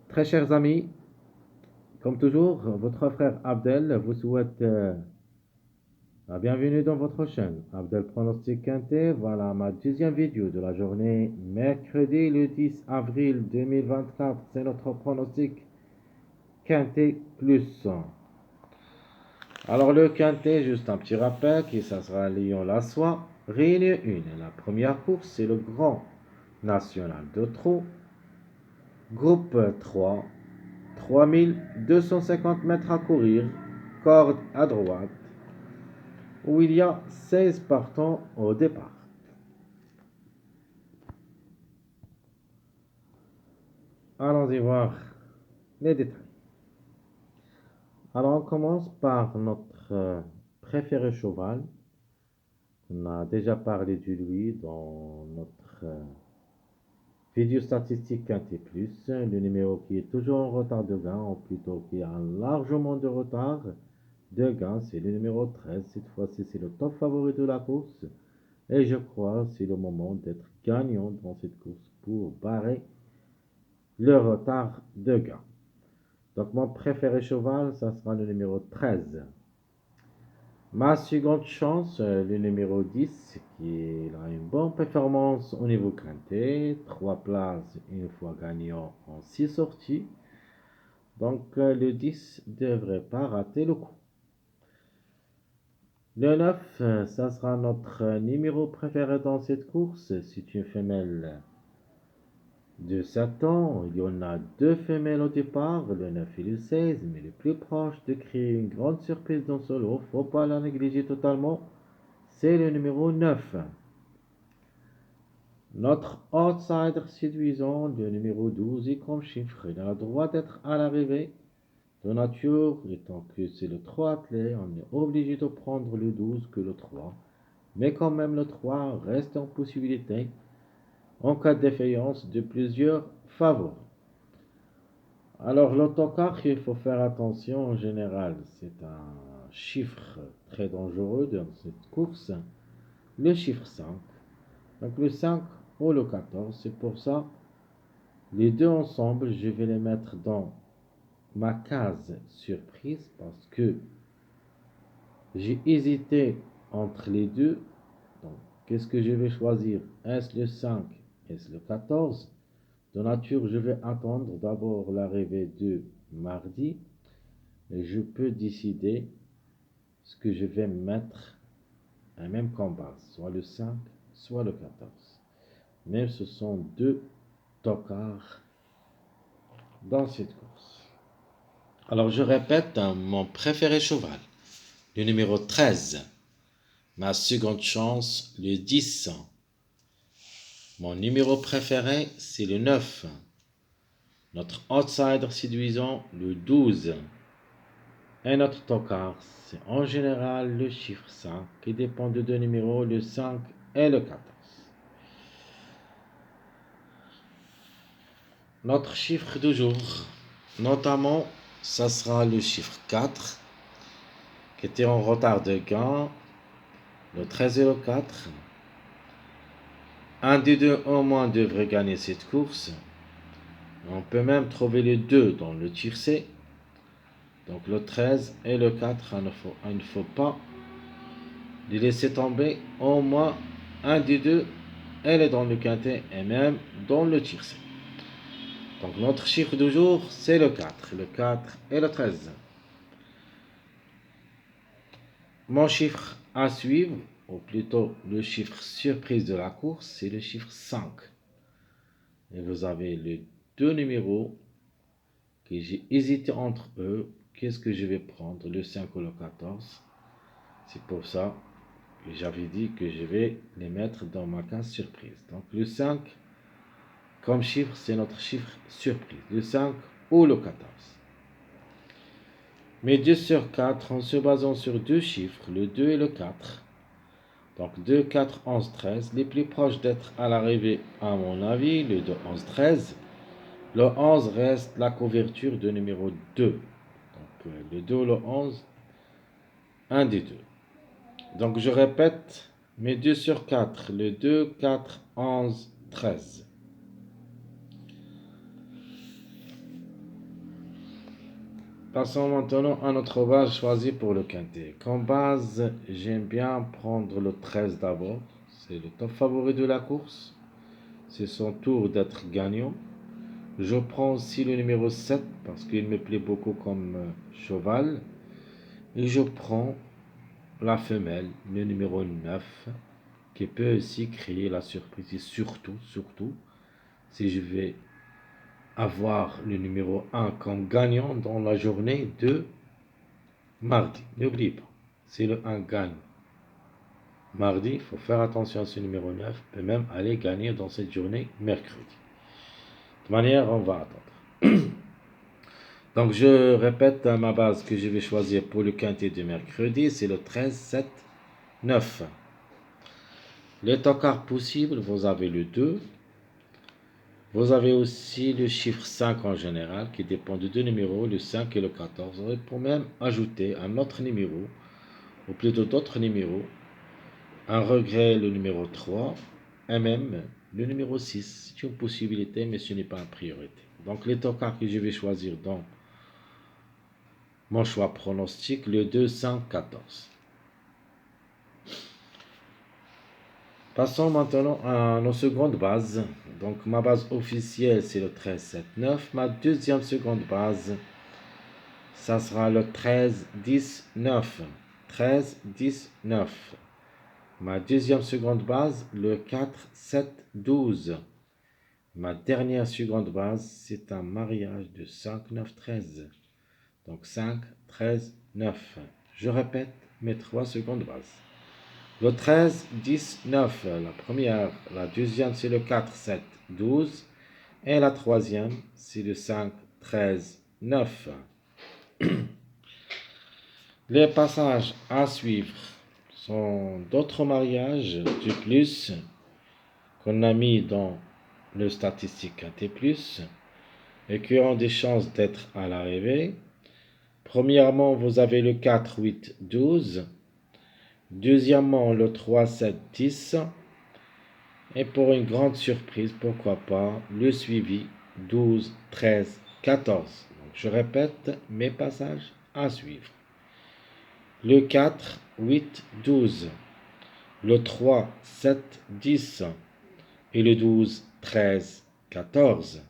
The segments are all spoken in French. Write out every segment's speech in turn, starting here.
Très chers amis, comme toujours, votre frère Abdel vous souhaite la bienvenue dans votre chaîne. Abdel Pronostic Quintet, voilà ma deuxième vidéo de la journée, mercredi le 10 avril 2024. C'est notre pronostic Quintet plus. Alors le Quintet, juste un petit rappel, qui ça sera Lyon-la-Soie, Réunion 1. La première course, c'est le Grand National de Trot, groupe 3. 3250 mètres à courir, corde à droite, où il y a 16 partants au départ. Allons-y voir les détails. Alors on commence par notre préféré cheval. On a déjà parlé de lui dans notre vidéo statistique Quintet Plus. Le numéro qui est toujours en retard de gain, ou plutôt qui a largement de retard de gain, c'est le numéro 13. Cette fois-ci, c'est le top favori de la course. Et je crois que c'est le moment d'être gagnant dans cette course pour barrer le retard de gain. Donc mon préféré cheval, ça sera le numéro 13. Ma seconde chance, le numéro 10, qui a une bonne performance au niveau quintet. 3 places une fois gagnant en 6 sorties. Donc le 10 ne devrait pas rater le coup. Le 9, ça sera notre numéro préféré dans cette course. C'est une femelle de 7 ans. Il y en a deux femelles au départ, le 9 et le 16, mais le plus proche de créer une grande surprise dans ce lot, faut pas la négliger totalement, c'est le numéro 9. Notre outsider séduisant, le numéro 12, est comme chiffre. Il a le droit d'être à l'arrivée. De nature, étant que c'est le 3 attelé, on est obligé de prendre le 12 que le 3. Mais quand même, le 3 reste en possibilité en cas de défaillance de plusieurs favoris. Alors, l'autocar, il faut faire attention en général. C'est un chiffre très dangereux dans cette course. Le chiffre 5. Donc, le 5 ou le 14. C'est pour ça, les deux ensemble, je vais les mettre dans ma case surprise parce que j'ai hésité entre les deux. Donc, qu'est-ce que je vais choisir? Est-ce le 5? Est-ce le 14? De nature, je vais attendre d'abord l'arrivée de mardi. Et je peux décider ce que je vais mettre un même combat, soit le 5, soit le 14. Mais ce sont deux tocards dans cette course. Alors je répète, mon préféré cheval, le numéro 13. Ma seconde chance, le 10. Mon numéro préféré, c'est le 9. Notre outsider séduisant, le 12. Et notre tocard, c'est en général le chiffre 5 qui dépend de deux numéros, le 5 et le 14. Notre chiffre du jour, notamment, ça sera le chiffre 4 qui était en retard de gain, le 13 et le 4. Un des deux au moins devrait gagner cette course. On peut même trouver les deux dans le tiercé. Donc le 13 et le 4, il ne faut pas les laisser tomber. Au moins un des deux, elle est dans le quintet et même dans le tiercé. Donc notre chiffre du jour, c'est le 4. Le 4 et le 13. Mon chiffre à suivre, ou plutôt le chiffre surprise de la course, c'est le chiffre 5. Et vous avez les deux numéros que j'ai hésité entre eux. Qu'est-ce que je vais prendre, le 5 ou le 14? C'est pour ça que j'avais dit que je vais les mettre dans ma case surprise. Donc le 5, comme chiffre, c'est notre chiffre surprise. Le 5 ou le 14. Mais 2 sur 4 en se basant sur deux chiffres, le 2 et le 4. Donc 2, 4, 11, 13. Les plus proches d'être à l'arrivée, à mon avis, le 2, 11, 13. Le 11 reste la couverture de numéro 2. Donc le 2 ou le 11, un des deux. Donc je répète, mes 2 sur 4, le 2, 4, 11, 13. Passons maintenant à notre base choisie pour le quintet. Comme base, j'aime bien prendre le 13 d'abord. C'est le top favori de la course. C'est son tour d'être gagnant. Je prends aussi le numéro 7 parce qu'il me plaît beaucoup comme cheval. Et je prends la femelle, le numéro 9, qui peut aussi créer la surprise. Et surtout, si je vais avoir le numéro 1 comme gagnant dans la journée de mardi. N'oublie pas, si le 1 gagne mardi, il faut faire attention à ce numéro 9, peut même aller gagner dans cette journée mercredi. De toute manière, on va attendre. Donc, je répète ma base que je vais choisir pour le quintet de mercredi, c'est le 13, 7, 9. Les tocards possibles, vous avez le 2. Vous avez aussi le chiffre 5 en général, qui dépend de deux numéros, le 5 et le 14. Vous pouvez même ajouter un autre numéro, ou plutôt d'autres numéros. Un regret, le numéro 3, et même le numéro 6. C'est une possibilité, mais ce n'est pas une priorité. Donc, les tocards que je vais choisir dans mon choix pronostic, le 2, 5, 14. Passons maintenant à nos secondes bases. Donc, ma base officielle, c'est le 13, 7, 9. Ma deuxième seconde base, ça sera le 13, 10, 9. 13, 10, 9. Ma deuxième seconde base, le 4, 7, 12. Ma dernière seconde base, c'est un mariage de 5, 9, 13. Donc 5, 13, 9. Je répète mes trois secondes bases. Le 13, 10, 9. La première, la deuxième, c'est le 4, 7, 12. Et la troisième, c'est le 5, 13, 9. Les passages à suivre sont d'autres mariages de plus qu'on a mis dans le statistique T+, et qui ont des chances d'être à l'arrivée. Premièrement, vous avez le 4, 8, 12. Deuxièmement, le 3, 7, 10. Et pour une grande surprise, pourquoi pas, le suivi 12, 13, 14. Donc, je répète mes passages à suivre. Le 4, 8, 12. Le 3, 7, 10. Et le 12, 13, 14.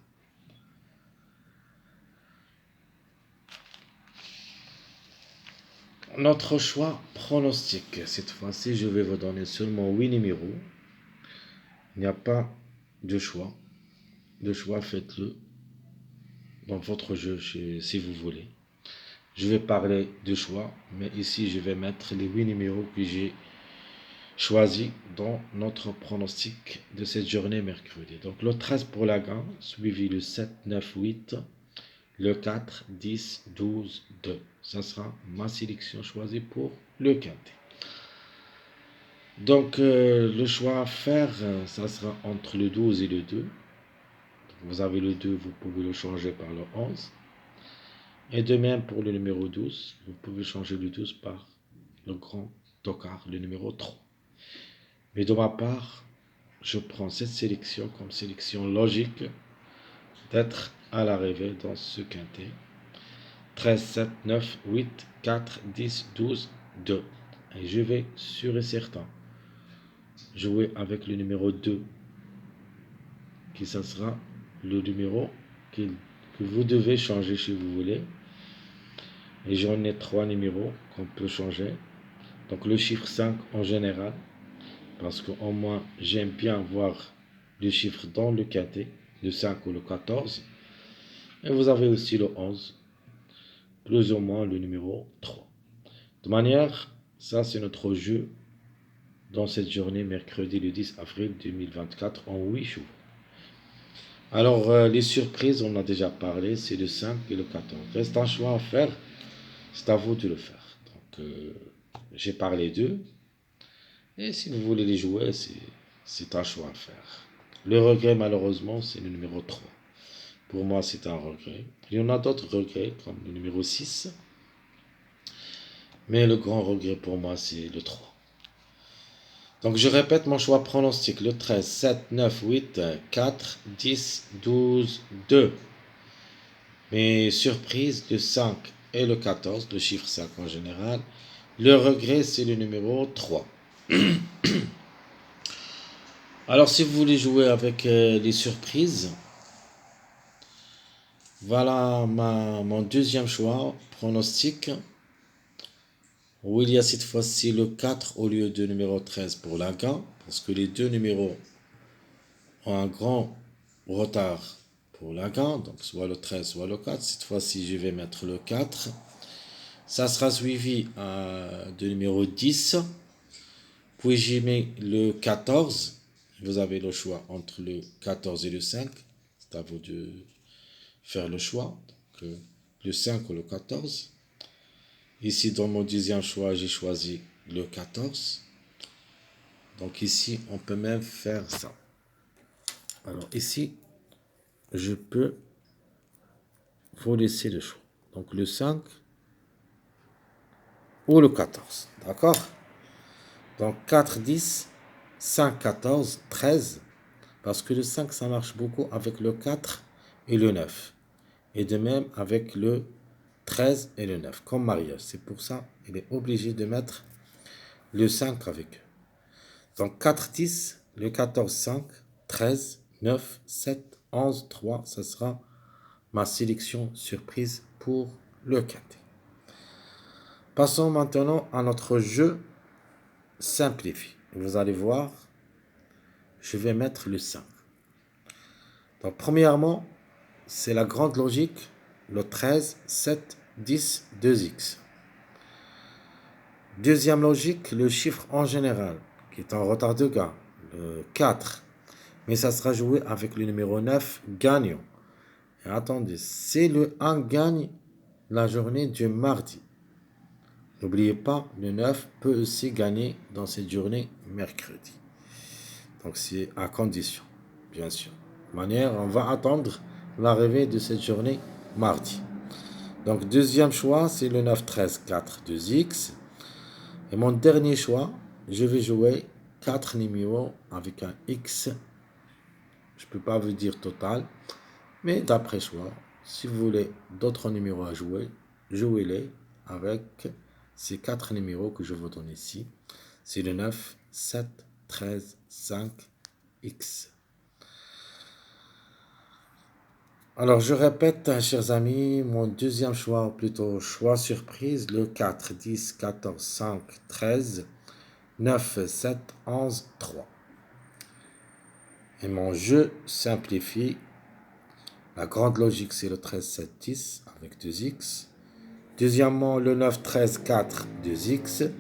Notre choix pronostic. Cette fois-ci, je vais vous donner seulement 8 numéros. Il n'y a pas de choix. De choix, faites-le dans votre jeu si vous voulez. Je vais parler de choix, mais ici, je vais mettre les 8 numéros que j'ai choisis dans notre pronostic de cette journée mercredi. Donc, le 13 pour la gagne, suivi le 7, 9, 8. Le 4, 10, 12, 2. Ça sera ma sélection choisie pour le quintet. Donc, le choix à faire, ça sera entre le 12 et le 2. Vous avez le 2, vous pouvez le changer par le 11. Et de même pour le numéro 12, vous pouvez changer le 12 par le grand tocard, le numéro 3. Mais de ma part, je prends cette sélection comme sélection logique d'être à l'arrivée dans ce quintet. 13, 7, 9, 8, 4, 10, 12, 2. Et je vais, sûr et certain, jouer avec le numéro 2, qui ça sera le numéro que vous devez changer si vous voulez. Et j'en ai 3 numéros qu'on peut changer. Donc le chiffre 5 en général, parce qu'au moins j'aime bien voir le chiffre dans le quintet, le 5 ou le 14. Et vous avez aussi le 11, plus ou moins le numéro 3. De manière, ça c'est notre jeu dans cette journée mercredi le 10 avril 2024 en 8 jours. Alors les surprises, on a déjà parlé, c'est le 5 et le 14. Reste un choix à faire, c'est à vous de le faire. Donc j'ai parlé d'eux, et si vous voulez les jouer, c'est un choix à faire. Le regret malheureusement c'est le numéro 3. Pour moi c'est un regret. Il y en a d'autres regrets comme le numéro 6. Mais le grand regret pour moi c'est le 3. Donc je répète mon choix pronostic. Le 13, 7, 9, 8, 4, 10, 12, 2. Mes surprises de 5 et le 14, le chiffre 5 en général. Le regret, c'est le numéro 3. Alors, si vous voulez jouer avec les surprises, voilà mon deuxième choix, pronostic, où il y a cette fois-ci le 4 au lieu de numéro 13 pour la gain, parce que les deux numéros ont un grand retard pour la gain, donc soit le 13, soit le 4. Cette fois-ci, je vais mettre le 4. Ça sera suivi de numéro 10. Puis j'y mets le 14. Vous avez le choix entre le 14 et le 5. C'est à vous de faire le choix. Donc, le 5 ou le 14. Ici, dans mon deuxième choix, j'ai choisi le 14. Donc ici, on peut même faire ça. Alors ici, je peux vous laisser le choix. Donc le 5 ou le 14. D'accord? Donc 4, 10, 5, 14, 13. Parce que le 5, ça marche beaucoup avec le 4 et le 9. Et de même avec le 13 et le 9, comme mariage. C'est pour ça qu'il est obligé de mettre le 5 avec eux. Donc 4, 10, le 14, 5, 13, 9, 7, 11, 3. Ça sera ma sélection surprise pour le quintet. Passons maintenant à notre jeu simplifié. Vous allez voir, je vais mettre le 5. Donc premièrement, c'est la grande logique, le 13, 7, 10, 2x. Deuxième logique, le chiffre en général, qui est en retard de gain, le 4. Mais ça sera joué avec le numéro 9, gagnant. Et attendez, c'est le 1 gagne la journée du mardi. N'oubliez pas, le 9 peut aussi gagner dans cette journée mercredi. Donc c'est à condition, bien sûr. De manière, on va attendre l'arrivée de cette journée mardi. Donc deuxième choix, c'est le 9, 13, 4, 2x. Et mon dernier choix, je vais jouer 4 numéros avec un X. Je ne peux pas vous dire total, mais d'après choix. Si vous voulez d'autres numéros à jouer, jouez-les avec ces 4 numéros que je vous donne ici. C'est le 9, 7, 13, 5, X. Alors je répète, chers amis, mon deuxième choix, plutôt choix surprise, le 4, 10, 14, 5, 13, 9, 7, 11, 3. Et mon jeu simplifie. La grande logique, c'est le 13, 7, 10 avec 2x. Deuxièmement, le 9, 13, 4, 2x.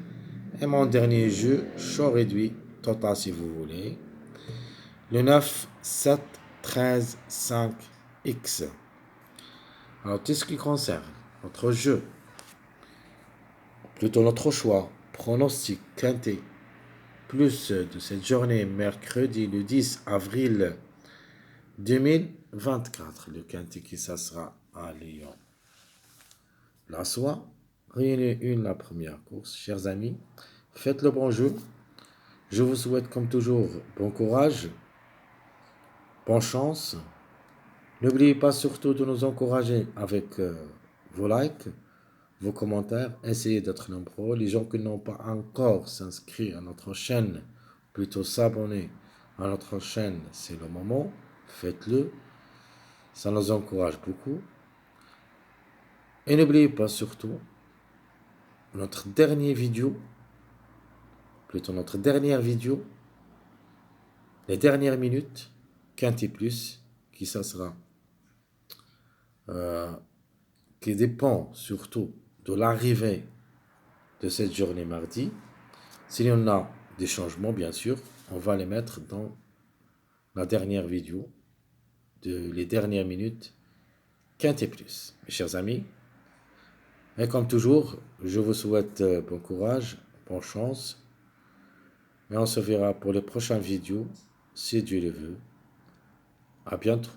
Et mon dernier jeu, choix réduit, total si vous voulez. Le 9, 7, 13, 5, x. Alors, tout ce qui concerne notre jeu, plutôt notre choix, pronostic quintet, plus de cette journée, mercredi le 10 avril 2024, le quintet qui ça sera à Lyon. La soie, réunion 1, la première course. Chers amis, faites le bon jeu. Je vous souhaite comme toujours bon courage, bonne chance. N'oubliez pas surtout de nous encourager avec vos likes, vos commentaires. Essayez d'être nombreux. Les gens qui n'ont pas encore s'inscrit à notre chaîne, plutôt s'abonner à notre chaîne, c'est le moment. Faites-le. Ça nous encourage beaucoup. Et n'oubliez pas surtout notre dernière vidéo, les dernières minutes, quintet plus, qui ça sera, qui dépend surtout de l'arrivée de cette journée mardi. S'il y en a des changements, bien sûr, on va les mettre dans la dernière vidéo les dernières minutes, quintet plus. Mes chers amis, et comme toujours, je vous souhaite bon courage, bonne chance. Et on se verra pour les prochaines vidéos, si Dieu le veut. À bientôt.